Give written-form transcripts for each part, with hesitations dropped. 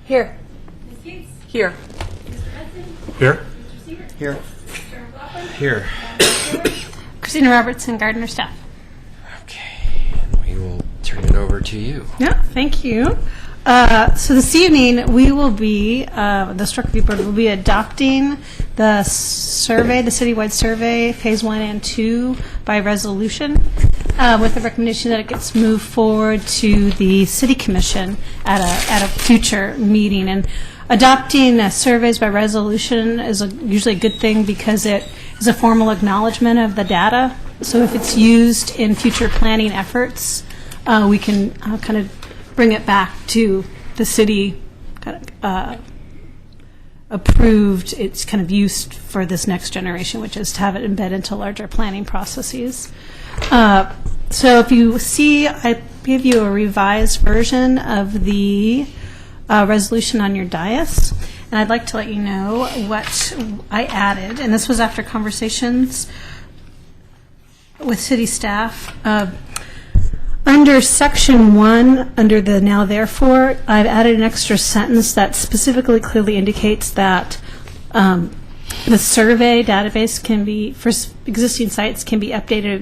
Here. Ms. Gates? Here. Mr. Hudson? Here. Mr. Seaver? Here. Mr. McLaughlin? Here. Christina Robertson, Gardner staff. Okay, and we will turn it over to you. Yeah, thank you. So this evening we will be, the Historic Review Board will be adopting the survey, the citywide survey, phase 1 and 2 by resolution, with the recommendation that it gets moved forward to the City Commission at a future meeting. And adopting surveys by resolution is usually a good thing because it is a formal acknowledgement of the data. So if it's used in future planning efforts, we can kind of bring it back to the city approved. It's kind of used for this next generation, which is to have it embed into larger planning processes. So if you see, I gave you a revised version of the resolution on your dais, and I'd like to let you know what I added, and this was after conversations with city staff. Under section 1, under the now therefore, I've added an extra sentence that specifically clearly indicates that the survey database can be, for existing sites, can be updated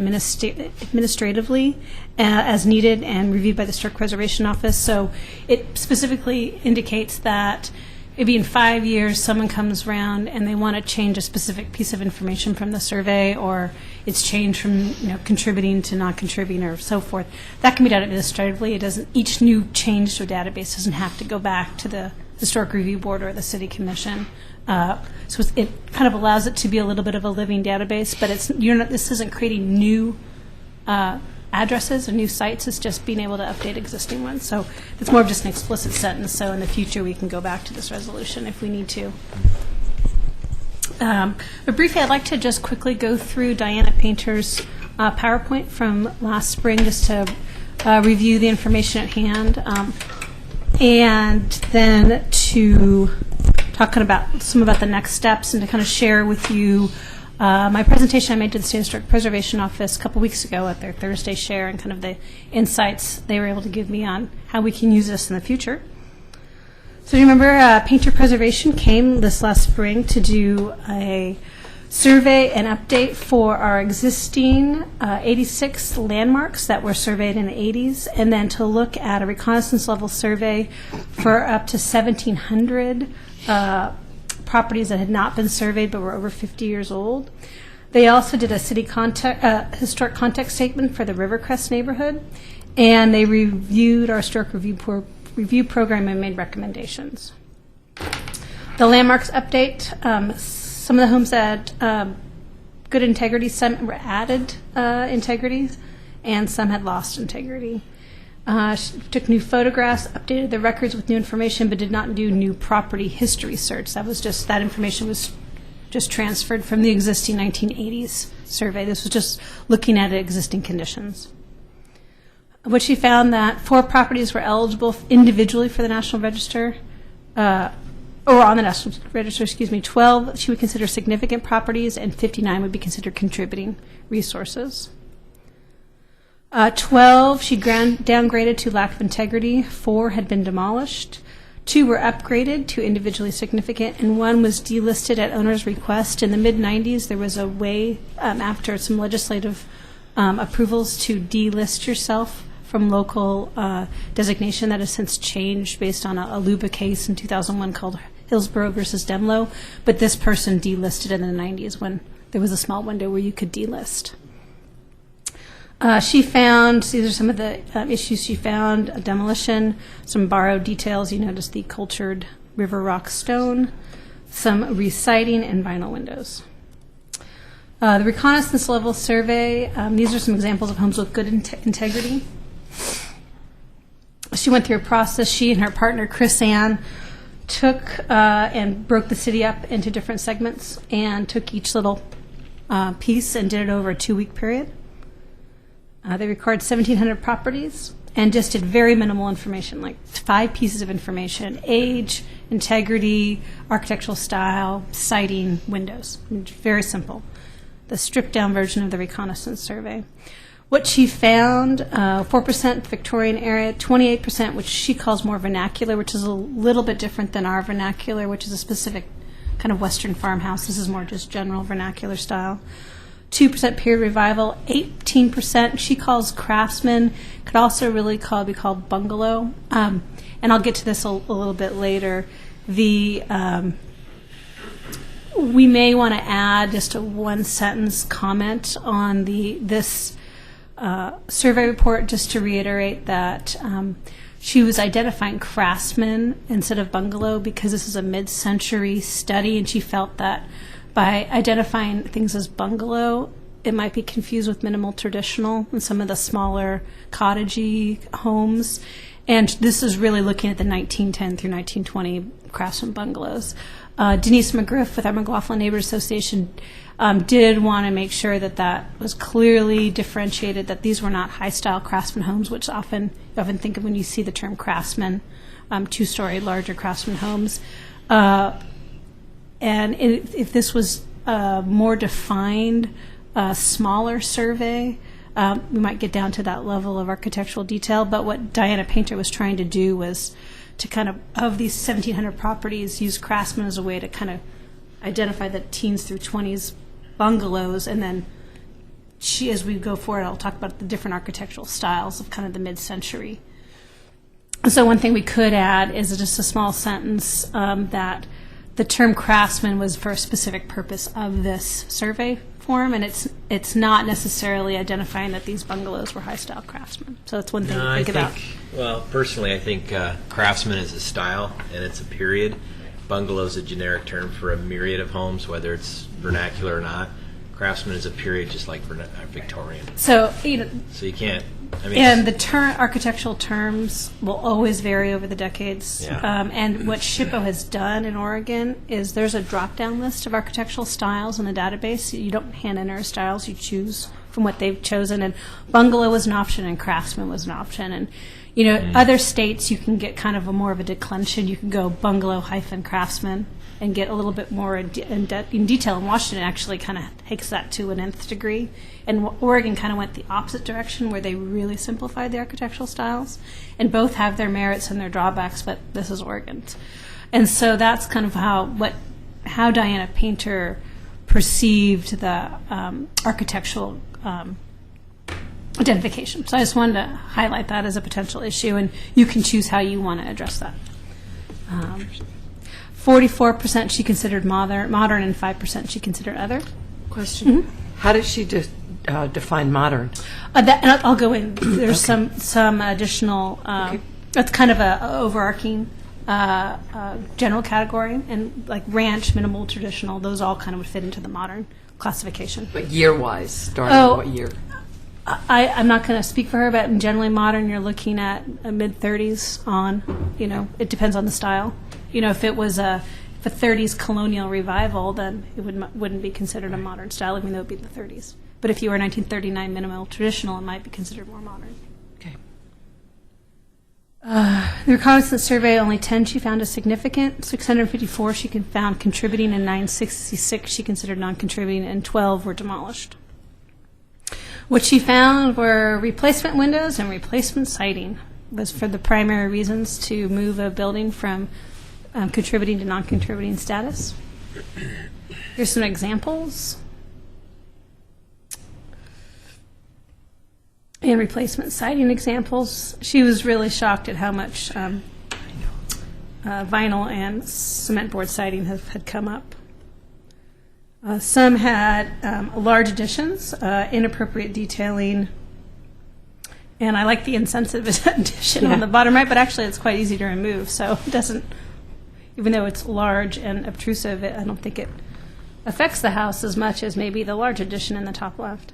administratively as needed and reviewed by the Historic Preservation Office. So it specifically indicates that maybe in 5 years someone comes around and they want to change a specific piece of information from the survey, or it's changed from contributing to non-contributing or so forth. That can be done administratively. It doesn't. Each new change to a database doesn't have to go back to the Historic Review Board or the City Commission. So it kind of allows it to be a little bit of a living database, but this isn't creating new addresses or new sites. It's just being able to update existing ones. So it's more of just an explicit sentence. So in the future, we can go back to this resolution if we need to. But briefly, I'd like to just quickly go through Diana Painter's PowerPoint from last spring, just to review the information at hand, and then to talk about some about the next steps, and to kind of share with you my presentation I made to the State Historic Preservation Office a couple weeks ago at their Thursday share, and kind of the insights they were able to give me on how we can use this in the future. So you remember Painter Preservation came this last spring to do a survey and update for our existing 86 landmarks that were surveyed in the 80s, and then to look at a reconnaissance level survey for up to 1,700 properties that had not been surveyed but were over 50 years old. They also did a city historic context statement for the Rivercrest neighborhood, and they reviewed our historic review program and made recommendations. The landmarks update, some of the homes had good integrity, some were added integrity, and some had lost integrity. Took new photographs, updated the records with new information, but did not do new property history search. That information was just transferred from the existing 1980s survey. This was just looking at existing conditions. What she found that 4 properties were eligible individually for the National Register, or on the National Register, 12 she would consider significant properties, and 59 would be considered contributing resources. 12 she downgraded to lack of integrity, 4 had been demolished, 2 were upgraded to individually significant, and 1 was delisted at owner's request. In the mid-90s, there was a way, after some legislative approvals, to delist yourself from local designation. That has since changed based on a LUBA case in 2001 called Hillsborough versus Demlow, but this person delisted in the 90s when there was a small window where you could delist. She found, these are some of the issues she found: a demolition, some borrowed details, you notice the cultured river rock stone, some reciting, and vinyl windows. The reconnaissance level survey, these are some examples of homes with good integrity. She went through a process. She and her partner, Chris Ann, took and broke the city up into different segments and took each little piece and did it over a 2-week period. They recorded 1,700 properties and just did very minimal information, like 5 pieces of information: age, integrity, architectural style, siding, windows. Very simple. The stripped down version of the reconnaissance survey. What she found, 4% Victorian era, 28%, which she calls more vernacular, which is a little bit different than our vernacular, which is a specific kind of Western farmhouse. This is more just general vernacular style. 2% period revival, 18% she calls craftsman, could also really be called bungalow. And I'll get to this a little bit later. We may want to add just a one-sentence comment on this survey report, just to reiterate that she was identifying craftsman instead of bungalow because this is a mid-century study, and she felt that by identifying things as bungalow, it might be confused with minimal traditional and some of the smaller cottagey homes. And this is really looking at the 1910 through 1920 craftsman bungalows. Denise McGriff with our McLaughlin Neighborhood Association did want to make sure that was clearly differentiated, that these were not high-style craftsman homes, which you often think of when you see the term craftsman, two-story larger craftsman homes. And if this was a more defined, smaller survey, we might get down to that level of architectural detail. But what Diana Painter was trying to do was to kind of these 1,700 properties, use craftsman as a way to kind of identify the teens through 20s bungalows. And then as we go forward, I'll talk about the different architectural styles of kind of the mid-century. So one thing we could add is just a small sentence that the term craftsman was for a specific purpose of this survey form, and it's not necessarily identifying that these bungalows were high-style craftsmen. So that's one thing to think about. Well, personally, I think craftsman is a style, and it's a period. Bungalow is a generic term for a myriad of homes, whether it's vernacular or not. Craftsman is a period, just like Victorian. So So you can't. And the architectural terms will always vary over the decades. Yeah. And what SHPO has done in Oregon is there's a drop-down list of architectural styles in the database. You don't hand enter styles, you choose from what they've chosen. And bungalow was an option and craftsman was an option. And, other states you can get kind of more of a declension. You can go bungalow-craftsman and get a little bit more in detail. And Washington actually kind of takes that to an nth degree. And Oregon kind of went the opposite direction, where they really simplified the architectural styles. And both have their merits and their drawbacks, but this is Oregon's. And so that's kind of how Diana Painter perceived the architectural identification. So I just wanted to highlight that as a potential issue, and you can choose how you want to address that. 44% she considered modern, and 5% she considered other. Question. Mm-hmm. How does she define modern? And I'll go in. There's some additional, that's kind of a overarching general category, and like ranch, minimal, traditional, those all kind of would fit into the modern classification. But year-wise, starting what year? I'm not going to speak for her, but in generally modern, you're looking at mid-30s on. It depends on the style. If it was a 30s colonial revival, then it wouldn't be considered a modern style, even though it would be the 30s. But if you were 1939 minimal traditional, it might be considered more modern. Okay. The reconnaissance survey, only 10 she found as significant, 654 she found contributing, and 966 she considered non-contributing, and 12 were demolished. What she found were replacement windows and replacement siding was for the primary reasons to move a building from contributing to non-contributing status. Here's some examples. And replacement siding examples. She was really shocked at how much vinyl and cement board siding had come up. Some had large additions, inappropriate detailing, and I like the insensitive addition on the bottom right, but actually it's quite easy to remove, so it doesn't, even though it's large and obtrusive, I don't think it affects the house as much as maybe the large addition in the top left.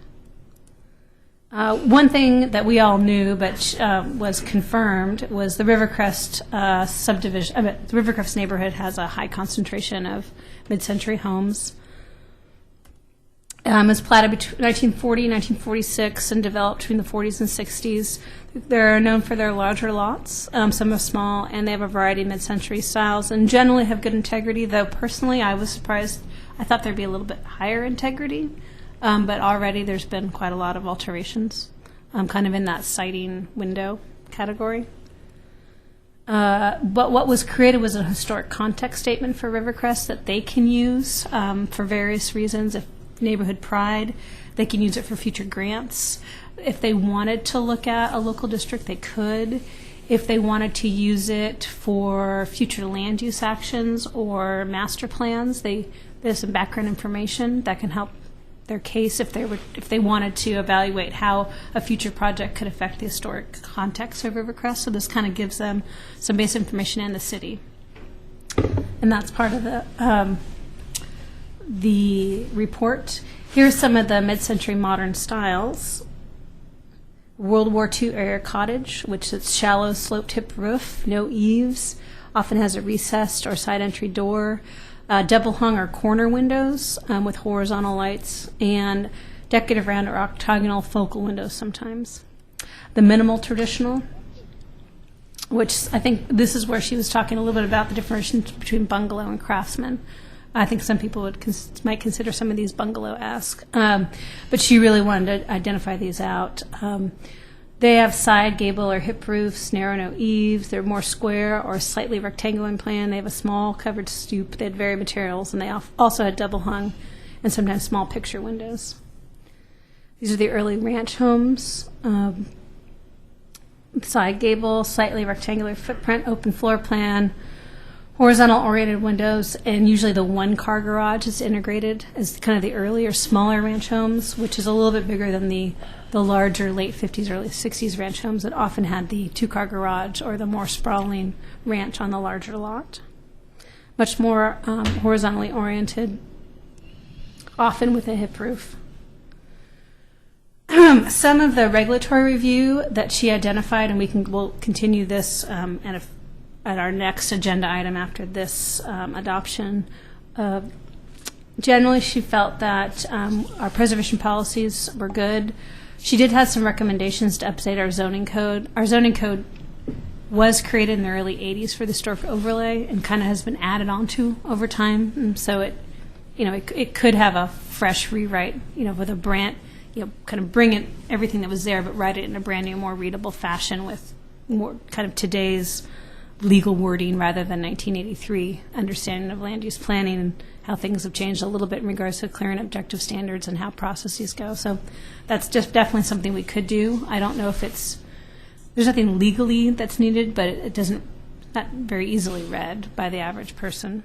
One thing that we all knew but was confirmed was the Rivercrest subdivision. The Rivercrest neighborhood has a high concentration of mid-century homes. It was platted between 1940 and 1946 and developed between the 40s and 60s. They're known for their larger lots. Some are small, and they have a variety of mid-century styles and generally have good integrity, though personally I was surprised. I thought there'd be a little bit higher integrity, but already there's been quite a lot of alterations. kind of in that siting window category. But what was created was a historic context statement for Rivercrest that they can use for various reasons. If neighborhood pride, they can use it for future grants. If they wanted to look at a local district, they could. If they wanted to use it for future land use actions or master plans, there's some background information that can help their case if they wanted to evaluate how a future project could affect the historic context of Rivercrest. So this kind of gives them some base information and the city, and that's part of the report. Here's some of the mid-century modern styles. World War II era cottage, which is shallow sloped hip roof, no eaves, often has a recessed or side entry door. Double hung or corner windows with horizontal lights, and decorative round or octagonal focal windows sometimes. The minimal traditional, which I think this is where she was talking a little bit about the difference between bungalow and craftsman. I think some people might consider some of these bungalow-esque, but she really wanted to identify these out. They have side gable or hip roofs, narrow, no eaves. They're more square or slightly rectangular in plan. They have a small covered stoop. They had varied materials, and they also had double hung and sometimes small picture windows. These are the early ranch homes. Side gable, slightly rectangular footprint, open floor plan, horizontal oriented windows, and usually the one-car garage is integrated as kind of the earlier, smaller ranch homes, which is a little bit bigger than the larger late 50s, early 60s ranch homes that often had the two-car garage or the more sprawling ranch on the larger lot. Much more horizontally oriented, often with a hip roof. Some of the regulatory review that she identified, and we'll continue this at our next agenda item after this adoption. Generally, she felt that our preservation policies were good. She did have some recommendations to update our zoning code. Our zoning code was created in the early 80s for the historic overlay and kind of has been added onto over time. And so it could have a fresh rewrite, with a brand, kind of bring in everything that was there, but write it in a brand new, more readable fashion with more kind of today's legal wording rather than 1983 understanding of land use planning and how things have changed a little bit in regards to clear and objective standards and how processes go. So that's just definitely something we could do. I don't know if there's nothing legally that's needed, but it doesn't, not very easily read by the average person.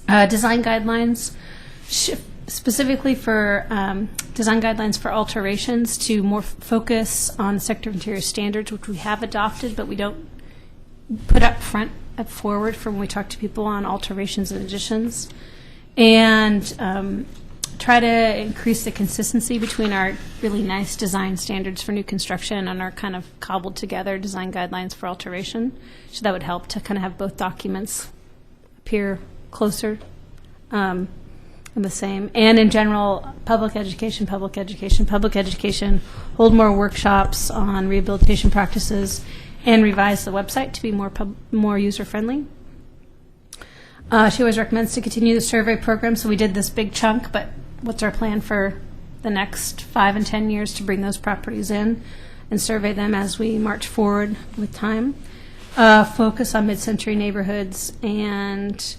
Design guidelines, specifically for design guidelines for alterations to more focus on the Secretary of Interior standards, which we have adopted, but we don't put up forward for when we talk to people on alterations and additions, and try to increase the consistency between our really nice design standards for new construction and our kind of cobbled together design guidelines for alteration. So that would help to kind of have both documents appear closer and the same. And in general, public education, hold more workshops on rehabilitation practices, and revise the website to be more user-friendly. She always recommends to continue the survey program, so we did this big chunk, but what's our plan for the next 5 and 10 years to bring those properties in and survey them as we march forward with time? Focus on mid-century neighborhoods and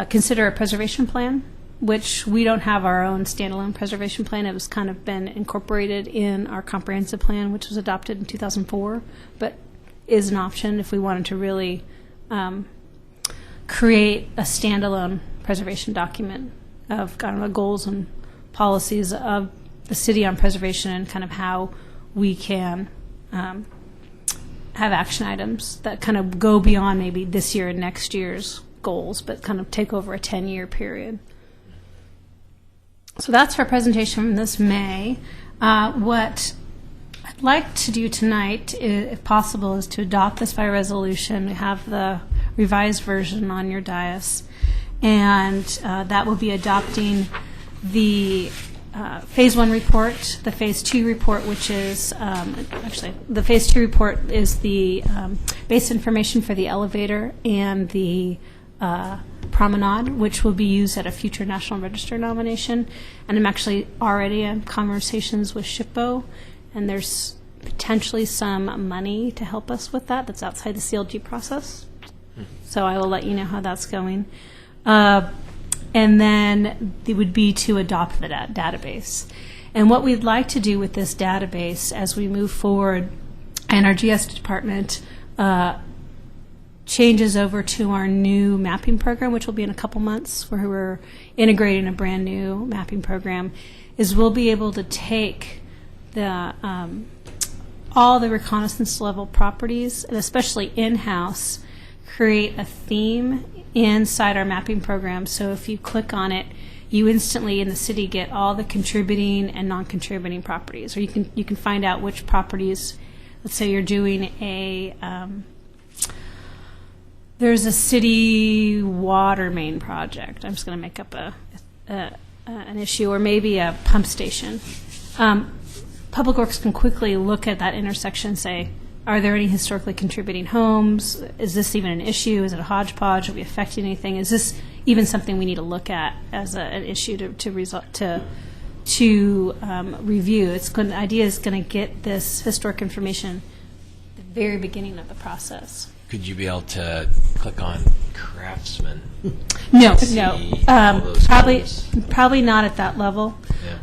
consider a preservation plan, which we don't have our own standalone preservation plan. It was kind of been incorporated in our comprehensive plan, which was adopted in 2004, but is an option if we wanted to really create a standalone preservation document of kind of the goals and policies of the city on preservation and kind of how we can have action items that kind of go beyond maybe this year and next year's goals, but kind of take over a 10-year period. So that's our presentation from this May. What I'd like to do tonight, if possible, is to adopt this by resolution. We have the revised version on your dais, and that will be adopting the Phase 1 report, the Phase 2 report, which is, actually, the Phase 2 report is the base information for the elevator and the promenade, which will be used at a future National Register nomination. And I'm actually already in conversations with SHPO, and there's potentially some money to help us with that. That's outside the CLG process. So I will let you know how that's going. And then it would be to adopt the database. And what we'd like to do with this database as we move forward, and our GS department changes over to our new mapping program, which will be in a couple months, where we're integrating a brand new mapping program, is we'll be able to take the all the reconnaissance level properties, and especially in-house, create a theme inside our mapping program. So if you click on it, you instantly in the city get all the contributing and non-contributing properties, or you can find out which properties. Let's say you're doing there's a city water main project. I'm just going to make up an issue, or maybe a pump station. Public Works can quickly look at that intersection and say, are there any historically contributing homes? Is this even an issue? Is it a hodgepodge? Are we affecting anything? Is this even something we need to look at as an issue to review? The idea is going to get this historic information at the very beginning of the process. Could you be able to click on Craftsman? No, See all those homes? probably not at that level.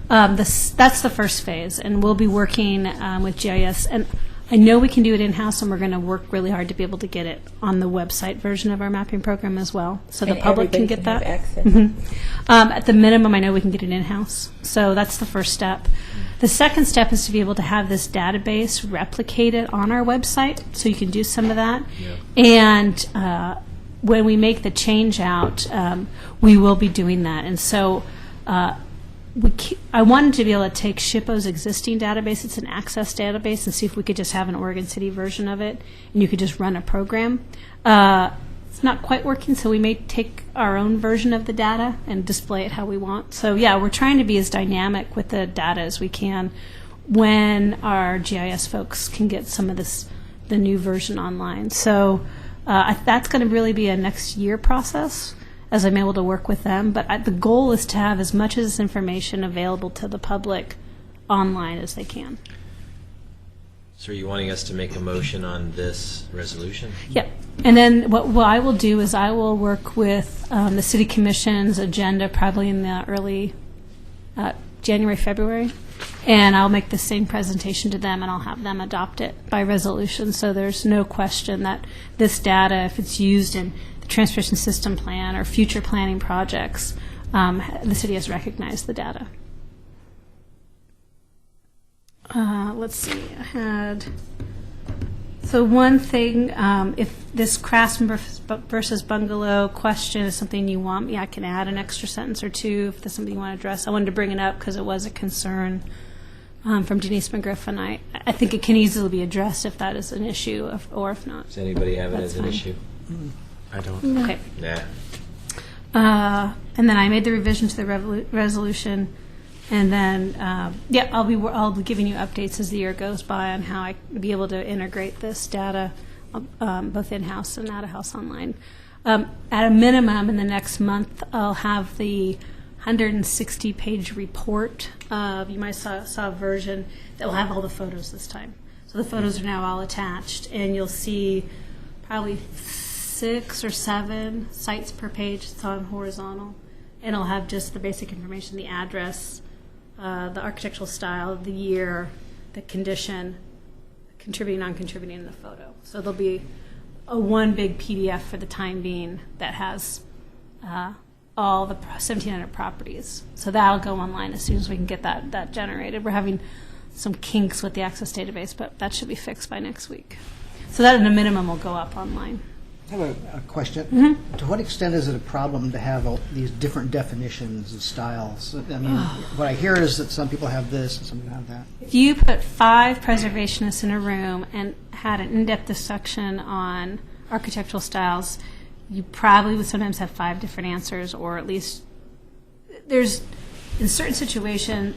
Yeah. That's the first phase, and we'll be working with GIS. And I know we can do it in-house, and we're going to work really hard to be able to get it on the website version of our mapping program as well, so the And public can everybody get have that. access. At the minimum, I know we can get it in-house, so that's the first step. The second step is to be able to have this database replicated on our website, so you can do some of that. Yeah. And when we make the change out, we will be doing that. And so I wanted to be able to take SHPO's existing database, it's an access database, and see if we could just have an Oregon City version of it, and you could just run a program. It's not quite working, so we may take our own version of the data and display it how we want. So yeah, we're trying to be as dynamic with the data as we can when our GIS folks can get some of the new version online. So that's going to really be a next year process as I'm able to work with them. But the goal is to have as much of this information available to the public online as they can. So are you wanting us to make a motion on this resolution? Yep. And then what I will do is I will work with the City Commission's agenda probably in the early January, February, and I'll make the same presentation to them, and I'll have them adopt it by resolution. So there's no question that this data, if it's used in the transportation system plan or future planning projects, the city has recognized the data. Let's see, so one thing, if this Craftsman versus Bungalow question is something you want me, I can add an extra sentence or two if there's something you want to address. I wanted to bring it up because it was a concern from Denise McGriff, and I think it can easily be addressed if that is an issue, or if not. Does anybody have it That's as an fine. issue? I don't. Okay. Nah. And then I made the revision to the resolution, and then I'll be giving you updates as the year goes by on how I can be able to integrate this data, both in-house and out-of-house online. At a minimum, in the next month, I'll have the 160-page report. You might saw a version that will have all the photos this time. So the photos are now all attached, and you'll see probably 6 or 7 sites per page. It's on horizontal, and it'll have just the basic information: the address, the architectural style, the year, the condition, contributing, non-contributing, in the photo. So there'll be one big PDF for the time being that has all the 1,700 properties. So that'll go online as soon as we can get that generated. We're having some kinks with the Access database, but that should be fixed by next week. So that, at a minimum, will go up online. I have a question. To what extent is it a problem to have all these different definitions of styles? I mean, what I hear is that some people have this and some people have that. If you put 5 preservationists in a room and had an in-depth discussion on architectural styles, you probably would sometimes have 5 different answers, or at least in certain situations,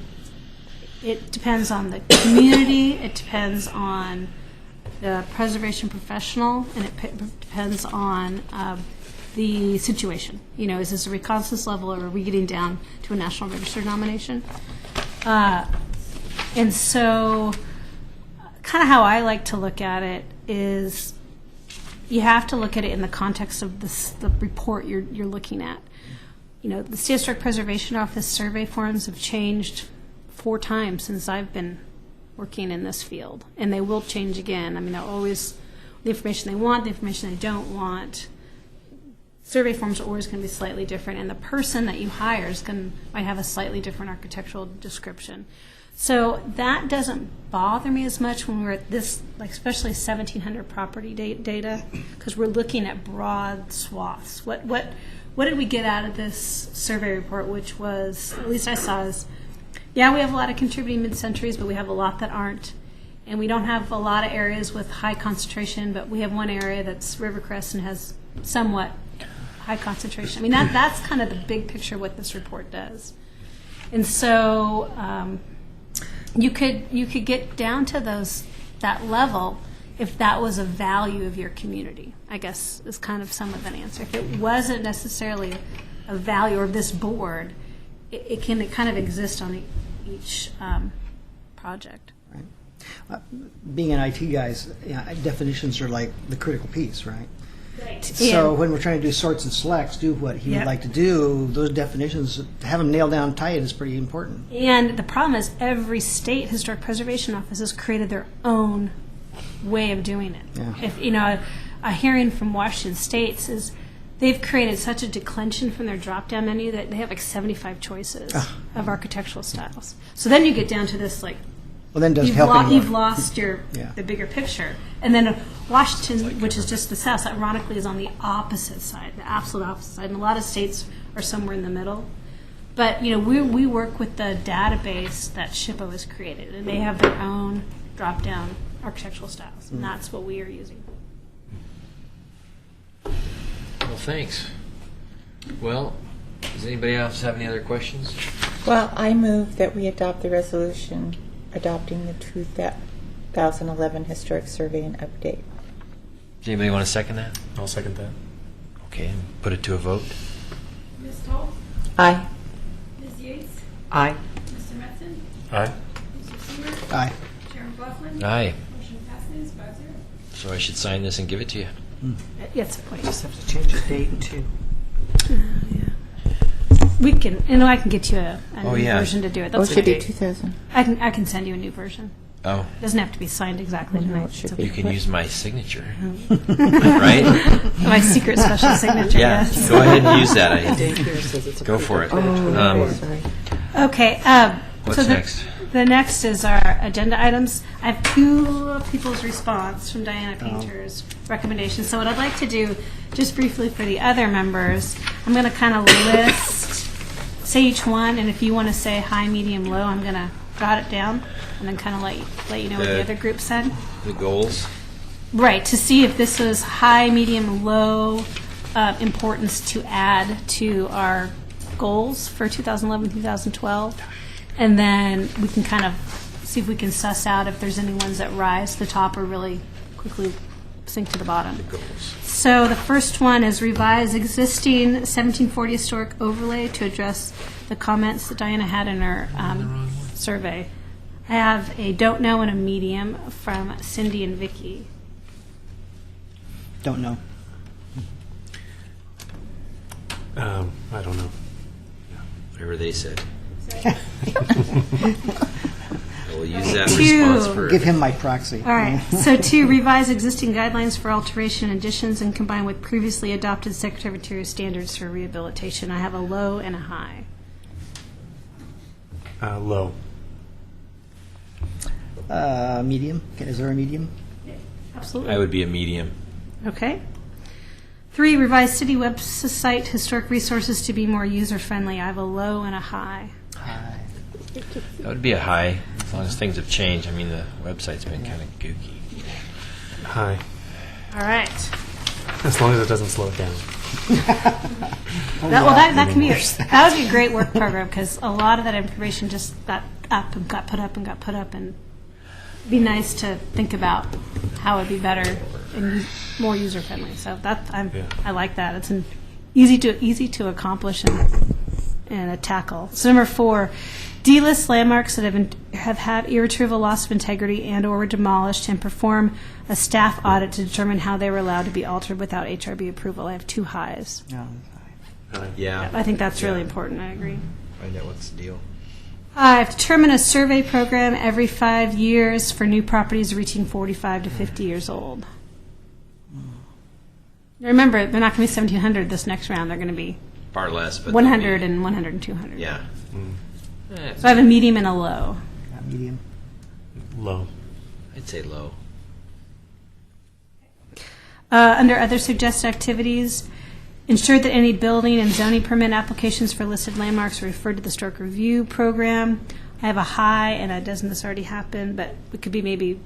it depends on the community, it depends on the preservation professional, and it depends on the situation. Is this a reconnaissance level, or are we getting down to a National Register nomination? And so kind of how I like to look at it is you have to look at it in the context of the report you're looking at. You know, the State Historic Preservation Office survey forms have changed 4 times since I've been working in this field, and they will change again. I mean, they're always the information they want, the information they don't want. Survey forms are always going to be slightly different, and the person that you hire might have a slightly different architectural description. So that doesn't bother me as much when we're at this, like especially 1,700 property data, because we're looking at broad swaths. What did we get out of this survey report, which was, at least I saw, is, yeah, we have a lot of contributing mid-centuries, but we have a lot that aren't. And we don't have a lot of areas with high concentration, but we have one area that's Rivercrest and has somewhat high concentration. I mean, that's kind of the big picture of what this report does. And so you could get down to that level if that was a value of your community, I guess, is kind of some of an answer. If it wasn't necessarily a value of this board, it can kind of exist on each project. Being an IT guys, definitions are like the critical piece, right? Right. So when we're trying to do sorts and selects, do what he would like to do, those definitions, to have them nailed down tight is pretty important. And the problem is every state historic preservation office has created their own way of doing it. Yeah. If you know, a hearing from Washington State is they've created such a declension from their drop-down menu that they have like 75 choices of architectural styles. So then you get down to this like, well, then does you've, help anymore. you've lost the bigger picture. And then Washington, which is just the south, ironically is on the opposite side, the absolute opposite side. And a lot of states are somewhere in the middle. But you know, we work with the database that SHPO has created, and they have their own drop-down architectural styles, and that's what we are using. Well, thanks. Well, does anybody else have any other questions? Well, I move that we adopt the resolution adopting the 2011 Historic Survey and Update. Does anybody want to second that? I'll second that. Okay, put it to a vote. Ms. Toll? Aye. Ms. Yates? Aye. Mr. Metzen? Aye. Mr. Seaver? Aye. Chairman Bluffman? Aye. Motion passes 5-0. So I should sign this and give it to you. Yes, please. Just have to change the date too. We can, and I can get you a Oh, new yeah. version to do it. Oh, it That's should be okay. 2000. I can send you a new version. Oh, It doesn't have to be signed exactly No, tonight. it should It's be. you okay. can use my signature, right? My secret special signature. Yeah, Yes. go ahead and use that. I, Daycare says it's go for it. Sorry. Okay. What's so next? The next is our agenda items. I have 2 people's response from Diana Painter's recommendations. So what I'd like to do, just briefly for the other members, I'm going to kind of list, say each one, and if you want to say high, medium, low, I'm going to jot it down and then kind of let you know what the other group said. The goals. Right, to see if this was high, medium, low importance to add to our goals for 2011, 2012. And then we can kind of see if we can suss out if there's any ones that rise to the top or really quickly sink to the bottom. So the first one is revise existing 1740 historic overlay to address the comments that Diana had in her survey. I have a don't know and a medium from Cindy and Vicky. Don't know. I don't know. Whatever they said. We'll use that 2. response for. Give him my proxy. All right. So 2, revise existing guidelines for alteration and additions and combine with previously adopted Secretary of Interior standards for rehabilitation. I have a low and a high. Low. Medium. Okay, is there a medium? Absolutely. I would be a medium. Okay. 3, revise city website historic resources to be more user-friendly. I have a low and a high. High. That would be a high, as long as things have changed. I mean, the website's been kind of gooky. High. All right. As long as it doesn't slow it down. That can be that would be a great work program because a lot of that information just got up and got put up and got put up, and it'd be nice to think about how it'd be better and more user friendly. So I like that. It's easy to accomplish and and a tackle. So number 4, delist landmarks that have had irretrievable loss of integrity and/or were demolished, and perform a staff audit to determine how they were allowed to be altered without HRB approval. I have 2 highs. No. Yeah. I think that's really important. I agree. Find out what's the deal. I've determined a survey program every 5 years for new properties reaching 45 to 50 years old. Remember, they're not going to be 1,700 this next round. They're going to be Far less, but 100 and 100 and 200. yeah. So I have a medium and a low. Medium. Low. I'd say low. Under other suggested activities, ensure that any building and zoning permit applications for listed landmarks are referred to the Historic Review Program. I have a high, and doesn't this already happen? But it could be maybe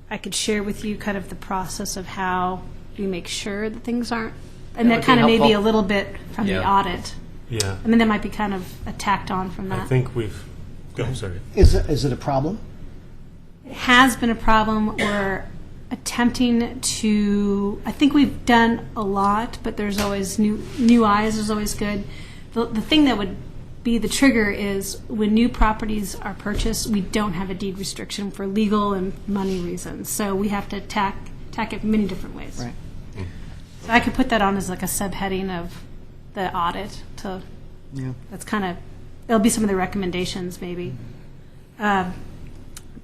I could share with you kind of the process of how we make sure that things aren't, and that would be kind of maybe a helpful. little bit from the Yeah. audit. Yeah. I mean, that might be kind of a tacked on from that. I think we've. Go. Sorry. Is it a problem? It has been a problem. We're attempting to, I think we've done a lot, but there's always new eyes is always good. The thing that would be the trigger is when new properties are purchased, we don't have a deed restriction for legal and money reasons. So we have to attack it many different ways. Right. So I could put that on as like a subheading of the audit. To Yeah. that's kind of, it'll be some of the recommendations maybe.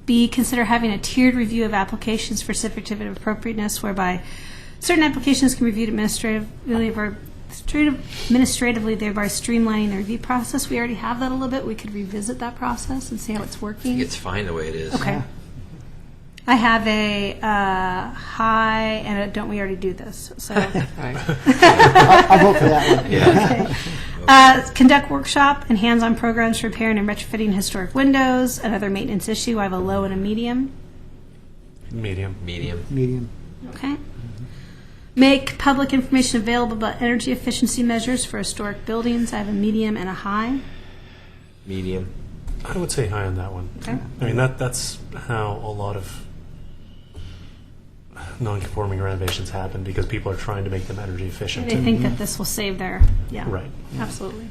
B, consider having a tiered review of applications for certificate of appropriateness, whereby certain applications can be reviewed administratively, thereby streamlining the review process. We already have that a little bit. We could revisit that process and see how it's I working. think it's fine the way it is. Okay. I have a high, and don't we already do this? So. Right. I'll vote for that one. Yeah. Conduct workshop and hands-on programs for repairing and retrofitting historic windows. Another maintenance issue. I have a low and a medium. Medium. Medium. Medium. Okay. Make public information available about energy efficiency measures for historic buildings. I have a medium and a high. Medium. I would say high on that one. Okay. I mean, that's how a lot of non-conforming renovations happen, because people are trying to make them energy efficient. They think that this will save their, yeah. Right. Absolutely.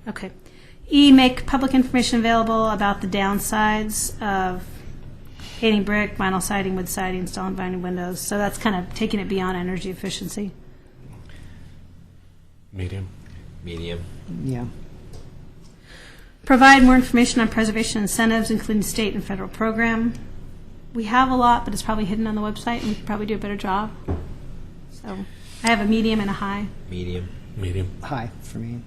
Okay. E, make public information available about the downsides of painting brick, vinyl siding, wood siding, installing vinyl windows. So that's kind of taking it beyond energy efficiency. Medium. Medium. Yeah. Provide more information on preservation incentives, including state and federal program. We have a lot, but it's probably hidden on the website, and we could probably do a better job. So I have a medium and a high. Medium. Medium. High for me.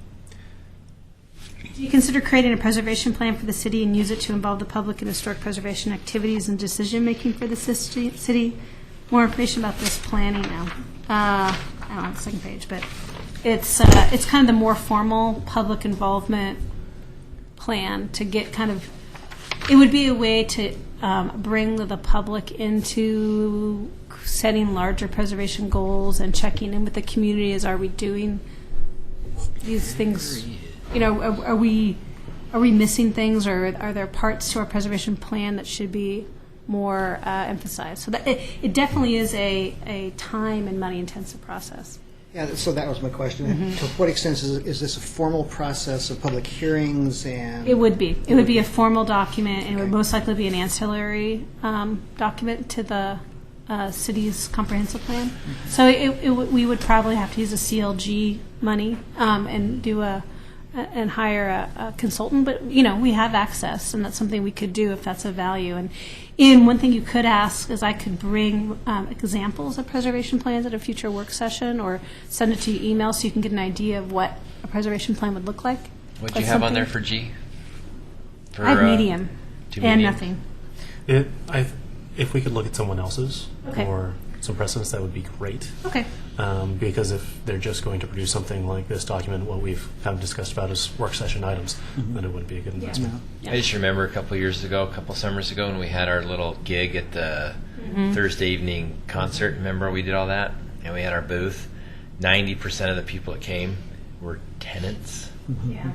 Do you consider creating a preservation plan for the city and use it to involve the public in historic preservation activities and decision-making for the city? More information about this planning now. I don't have the second page, but it's kind of the more formal public involvement plan to get kind of, it would be a way to bring the public into setting larger preservation goals and checking in with the community as are we doing these things, you know, are we missing things, or are there parts to our preservation plan that should be more emphasized? So that it definitely is a time and money intensive process. Yeah, so that was my question. To what extent is this a formal process of public hearings and? It would be. It would be a formal document, and it would most likely be an ancillary document to the city's comprehensive plan. So we would probably have to use a CLG money and do and hire a consultant. But you know, we have access, and that's something we could do if that's of value. And one thing you could ask is I could bring examples of preservation plans at a future work session, or send it to you email so you can get an idea of what a preservation plan would look like. What'd you That's have on something- there for G? For, I have medium two and mediums? nothing. If we could look at someone else's Okay. or some precedents, that would be great. Okay. Because if they're just going to produce something like this document, what we've kind of discussed about as work session items, then it wouldn't be a good investment. I just remember a couple summers ago when we had our little gig at the Thursday evening concert. Remember we did all that? And we had our booth. 90% of the people that came were tenants. Yeah.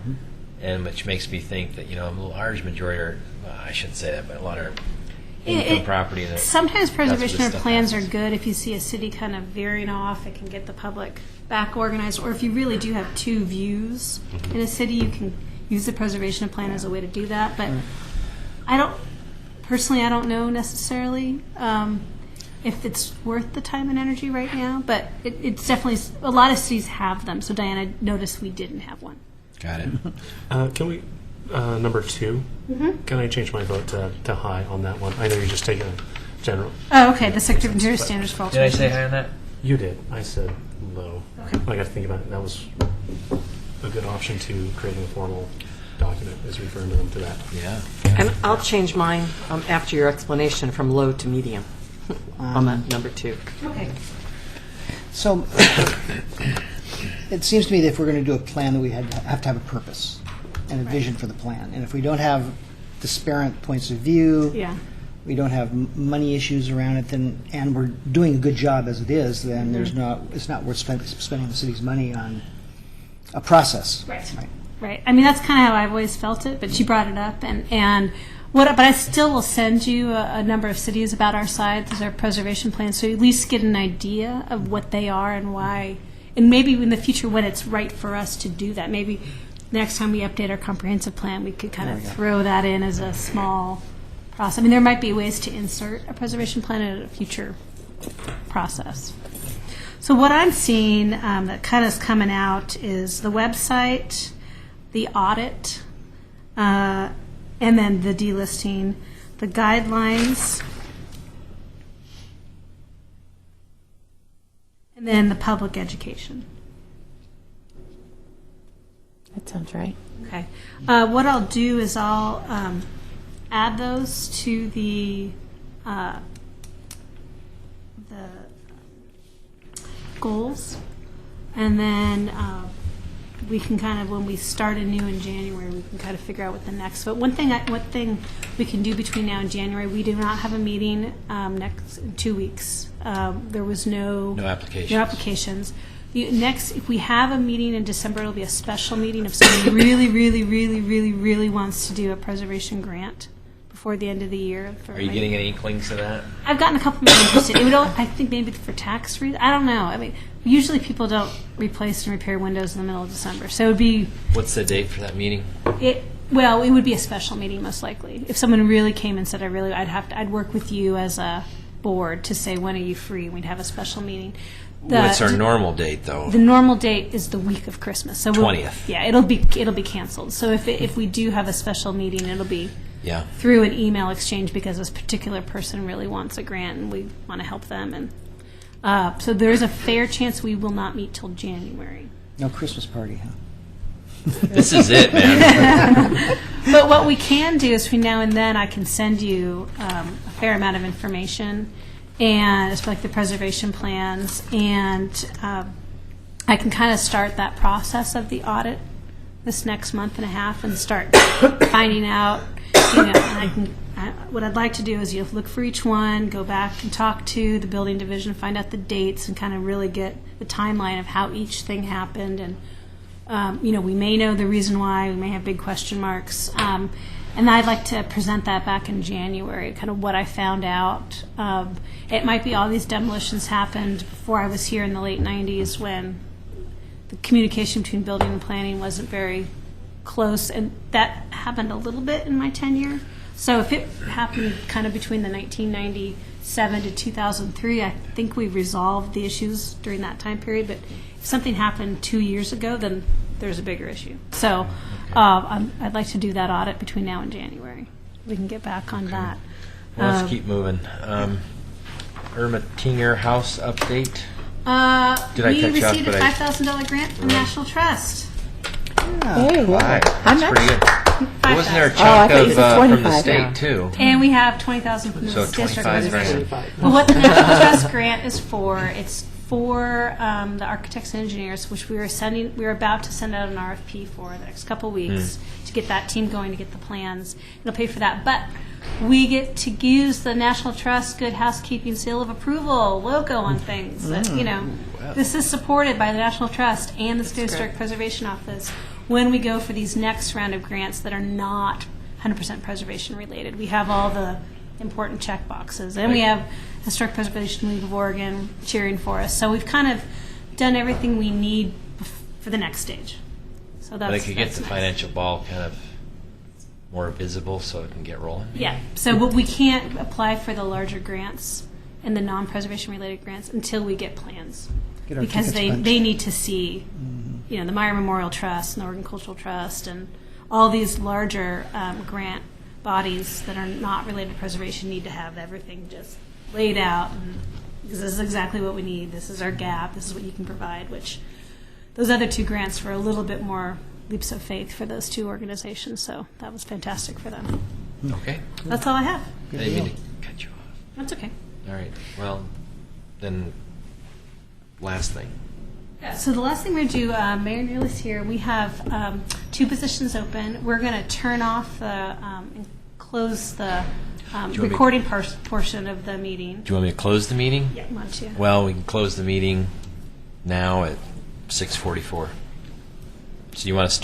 And which makes me think that, you know, a large majority are, well, I shouldn't say that, but a lot are income property. That Sometimes that's where preservation this of stuff plans are happens. good if you see a city kind of veering off. It can get the public back organized. Or if you really do have two views in a city, you can use the preservation of plan as a way to do that. But I don't know necessarily if it's worth the time and energy right now. But it's definitely, a lot of cities have them. So Diana noticed we didn't have one. Got it. Can we, number 2, can I change my vote to high on that one? I know you're just taking a general. Oh, okay. The Secretary of Interior standards for Did I alteration. say high on that? You did. I said low. I got to think about it. That was a good option to creating a formal document, is referring to them to that. Yeah. And I'll change mine after your explanation from low to medium on that number 2. Okay. So it seems to me that if we're going to do a plan, that we have to have a purpose and a vision for the plan. And if we don't have disparate points of view, Yeah. we don't have money issues around it, then, and we're doing a good job as it is, then there's it's not worth spending the city's money on a process. Right. Right. I mean, that's kind of how I've always felt it, but she brought it up. But I still will send you a number of cities about our sites as our preservation plans, so you at least get an idea of what they are and why. And maybe in the future when it's right for us to do that, maybe next time we update our comprehensive plan, we could kind of throw that in as a small process. I mean, there might be ways to insert a preservation plan in a future process. So what I'm seeing that kind of is coming out is the website, the audit, and then the delisting, the guidelines, and then the public education. That sounds right. Okay. What I'll do is I'll add those to the goals, and then we can kind of, when we start anew in January, we can kind of figure out what the next. But one thing we can do between now and January, we do not have a meeting next in 2 weeks. There was No applications. No applications. Next, if we have a meeting in December, it'll be a special meeting if someone really, really, really, really, really wants to do a preservation grant before the end of the year. Are you getting any inklings of that? I've gotten a couple people interested. It would, I think maybe for tax reasons. I don't know. I mean, usually people don't replace and repair windows in the middle of December. So it would be What's the date for that meeting? well, it would be a special meeting most likely. If someone really came and said, I'd work with you as a board to say, when are you free? We'd have a special meeting. What's our normal date, though? The normal date is the week of Christmas. So 20th. Yeah, it'll be canceled. So if we do have a special meeting, it'll be Yeah. through an email exchange because this particular person really wants a grant and we want to help them. And so there's a fair chance we will not meet till January. No Christmas party, huh? This is it, man. But what we can do is between now and then I can send you a fair amount of information, and it's like the preservation plans, and I can kind of start that process of the audit this next month and a half and start finding out, and what I'd like to do is look for each one, go back and talk to the building division, find out the dates, and kind of really get the timeline of how each thing happened. And we may know the reason why, we may have big question marks. And I'd like to present that back in January, kind of what I found out. It might be all these demolitions happened before I was here in the late 90s when the communication between building and planning wasn't very close, and that happened a little bit in my tenure. So if it happened kind of between the 1997 to 2003, I think we resolved the issues during that time period. But if something happened 2 years ago, then there's a bigger issue. So I'd like to do that audit between now and January. We can get back on that. Well, let's keep moving. Irma Tinger House update. Did I we catch up, received a but I- $5,000 grant from National Trust. Very well. That's much? pretty good. Wasn't there a I chunk thought you of said from the 25. state too? And we have $20,000 from So the district. 25 grand. Well, what the National Trust grant is for, it's for the architects and engineers, which we're about to send out an RFP for the next couple weeks to get that team going, to get the plans. It'll pay for that. But we get to use the National Trust Good Housekeeping Seal of Approval logo on things. That, this is supported by the National Trust and the State Historic Preservation Office when we go for these next round of grants that are not 100% preservation related. We have all the important check boxes. And we have Historic Preservation League of Oregon cheering for us. So we've kind of done everything we need for the next stage. So that's But I could get that's the nice. financial ball kind of more visible so it can get rolling. Yeah. So, but we can't apply for the larger grants and the non-preservation related grants until we get plans, Get our because tickets punched. they need to see, you know, the Meyer Memorial Trust and the Oregon Cultural Trust and all these larger grant bodies that are not related to preservation need to have everything just laid out. And because this is exactly what we need. This is our gap. This is what you can provide. Which those other two grants were a little bit more leaps of faith for those two organizations. So that was fantastic for them. Okay. That's all I have. I didn't mean to cut you off. That's okay. All right. Well, then, last thing. So the last thing we're going to do, Mayor Neal's here. We have 2 positions open. We're going to turn off the and close the want me- recording portion of the meeting. Do you want me to close the meeting? Yeah, want to. Well, we can close the meeting now at 6:44. So you want us to